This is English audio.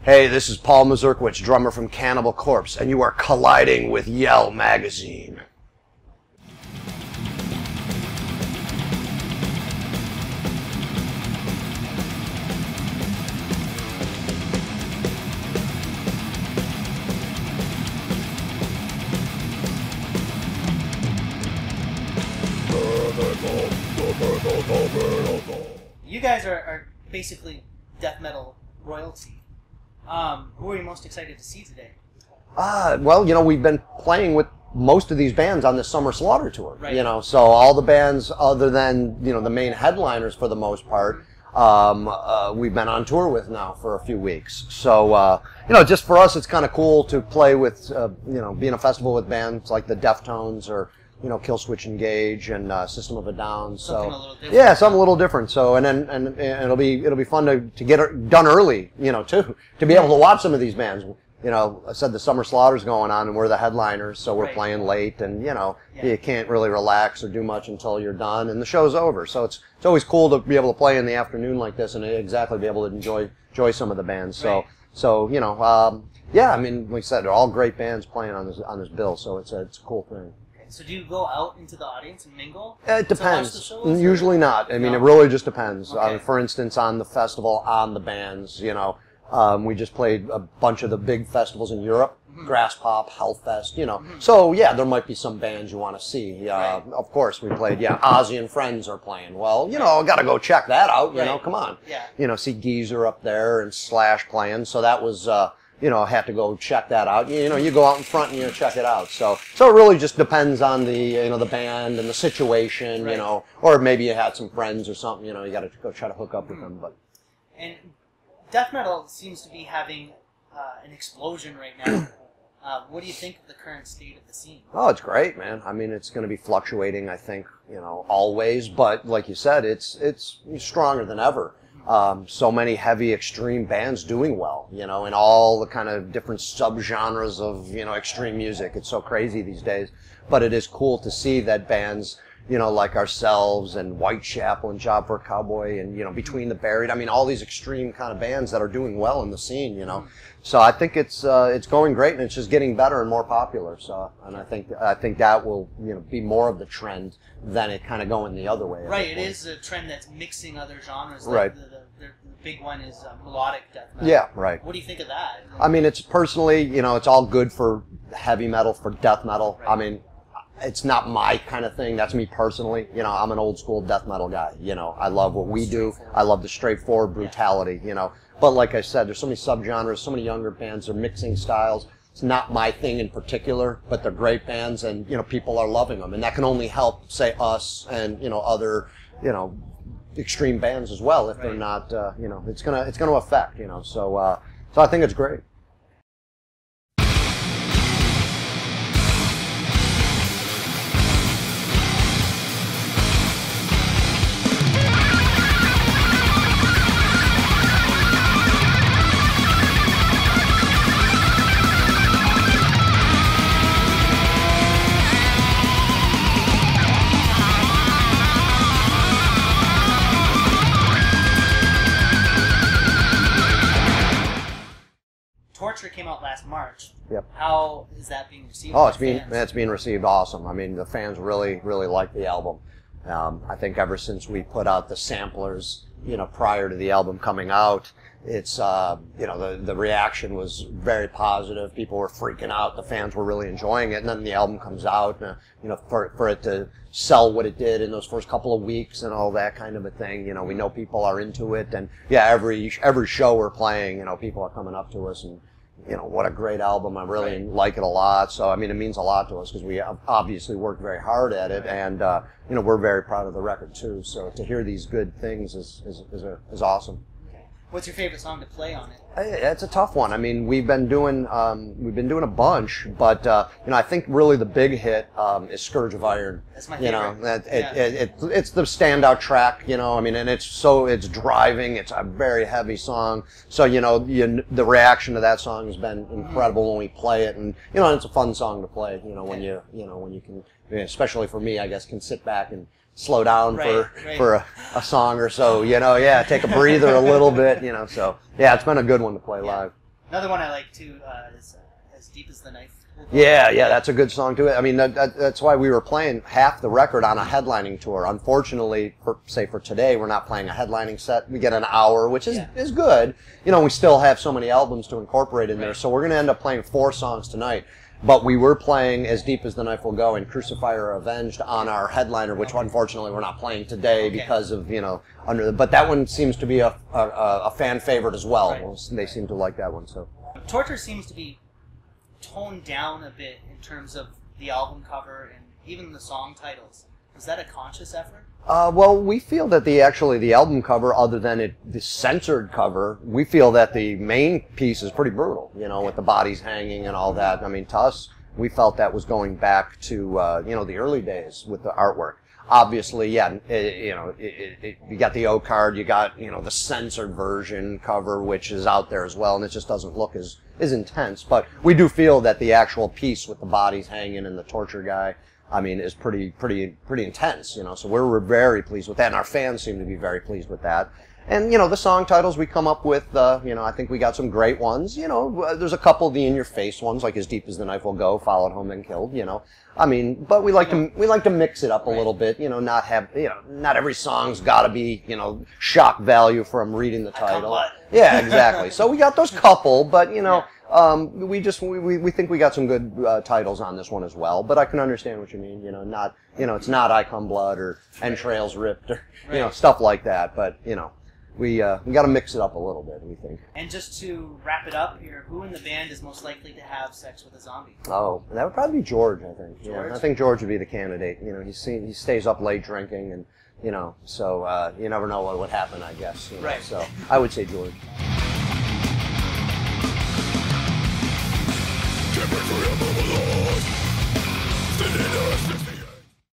Hey, this is Paul Mazurkiewicz, drummer from Cannibal Corpse, and you are colliding with Yell Magazine. You guys are basically death metal royalty. Who are you most excited to see today? Well, we've been playing with most of these bands on the Summer Slaughter tour. Right. So all the bands other than, the main headliners for the most part, we've been on tour with now for a few weeks. So, just for us, it's kind of cool to play with, being a festival with bands like the Deftones or, Killswitch Engage and System of a Down. Something a little different. Yeah, something a little different. So and it'll be fun to get it done early, too, to be able to watch some of these bands. I said the Summer Slaughter's going on and we're the headliners, so we're playing late, and you can't really relax or do much until you're done and the show's over. So it's always cool to be able to play in the afternoon like this and exactly be able to enjoy some of the bands. So yeah, I mean, like I said, they're all great bands playing on this bill, so it's a cool thing. So do you go out into the audience and mingle? It depends. To watch the shows, Usually not. I mean, it really just depends. For instance, on the festival, on the bands, we just played a bunch of the big festivals in Europe, Grass Pop, Hellfest, So, yeah, there might be some bands you want to see. Of course, we played, Ozzy and Friends are playing. Well, I got to go check that out, come on. Yeah. See Geezer up there and Slash playing, so that was... I have to go check that out. You go out in front and check it out. So it really just depends on the, the band and the situation, or maybe you had some friends or something, you got to go try to hook up with them. But and death metal seems to be having an explosion right now. What do you think of the current state of the scene? Oh, it's great, man. I mean, it's going to be fluctuating, I think, always. But like you said, it's stronger than ever. So many heavy, extreme bands doing well, in all the kind of different subgenres of, extreme music. It's so crazy these days. But it is cool to see that bands, like ourselves and Whitechapel and Job for a Cowboy and, Between the Buried. I mean, all these extreme kind of bands that are doing well in the scene, So I think it's going great, and it's just getting better and more popular. So, and I think that will, be more of the trend than it kind of going the other way. Right. It is a trend that's mixing other genres. Right. The big one is melodic death metal. Yeah, right. What do you think of that? I mean, it's personally, it's all good for heavy metal, for death metal. Right. I mean, it's not my kind of thing. That's me personally. I'm an old school death metal guy. I love what we do. I love the straightforward brutality, But like I said, there's so many subgenres, so many younger bands are mixing styles. It's not my thing in particular, but they're great bands, and people are loving them, and that can only help, say, us and other extreme bands as well. If they're not, it's gonna affect, So I think it's great. Torture came out last March. Yep. How is that being received? Oh, by it's being received awesome. I mean, the fans really like the album. I think ever since we put out the samplers, prior to the album coming out, it's the reaction was very positive. People were freaking out. The fans were really enjoying it, and then the album comes out, for it to sell what it did in those first couple of weeks and all that kind of a thing. We know people are into it, and every show we're playing, people are coming up to us and, what a great album. I really like it a lot. So, I mean, it means a lot to us because we have obviously worked very hard at it, and, we're very proud of the record too. So to hear these good things is awesome. What's your favorite song to play on it? It's a tough one. I mean, we've been doing a bunch, but I think really the big hit is Scourge of Iron. That's my favorite. It's the standout track. I mean, and it's driving. It's a very heavy song. So the reaction to that song has been incredible when we play it, and it's a fun song to play. When you can, especially for me, I guess, can sit back and slow down for a song or so, take a breather a little bit, so yeah, it's been a good one to play live. Another one I like too is As Deep as the Knife Will Go. Yeah, that's a good song too. I mean, that's why we were playing half the record on a headlining tour. Unfortunately, for today, we're not playing a headlining set. We get an hour, which is good. You know, we still have so many albums to incorporate in there, so we're going to end up playing 4 songs tonight. But we were playing As Deep as the Knife Will Go and Crucify or Avenged on our headliner, which unfortunately we're not playing today because of, you know, but that one seems to be a fan favorite as well. Right. They seem to like that one. So Torture seems to be toned down a bit in terms of the album cover and even the song titles. Was that a conscious effort? Well, we feel that the album cover, other than the censored cover, we feel that the main piece is pretty brutal, you know, with the bodies hanging and all that. I mean, to us, we felt that was going back to, you know, the early days with the artwork. Obviously, you got the O card, you got, you know, the censored version cover, which is out there as well, and it just doesn't look as intense. But we do feel that the actual piece with the bodies hanging and the torture guy, I mean, is pretty intense, you know, so we're very pleased with that, and our fans seem to be very pleased with that. And, you know, the song titles we come up with, you know, I think we got some great ones, you know, there's a couple of the in-your-face ones, like As Deep as the Knife Will Go, Followed Home and Killed, you know, I mean, but we like to mix it up a little bit, you know, not every song's gotta be, you know, shock value from reading the title. Yeah, exactly. So we got those couple, but, you know, we think we got some good titles on this one as well, but I can understand what you mean. You know, it's not I Come Blood or Entrails Ripped or you know, stuff like that. But you know, we got to mix it up a little bit, we think. And just to wrap it up here, who in the band is most likely to have sex with a zombie? Oh, that would probably be George, I think. George? Yeah, I think George would be the candidate. You know, he stays up late drinking, and you know, so you never know what would happen, I guess. You know? Right. So I would say George.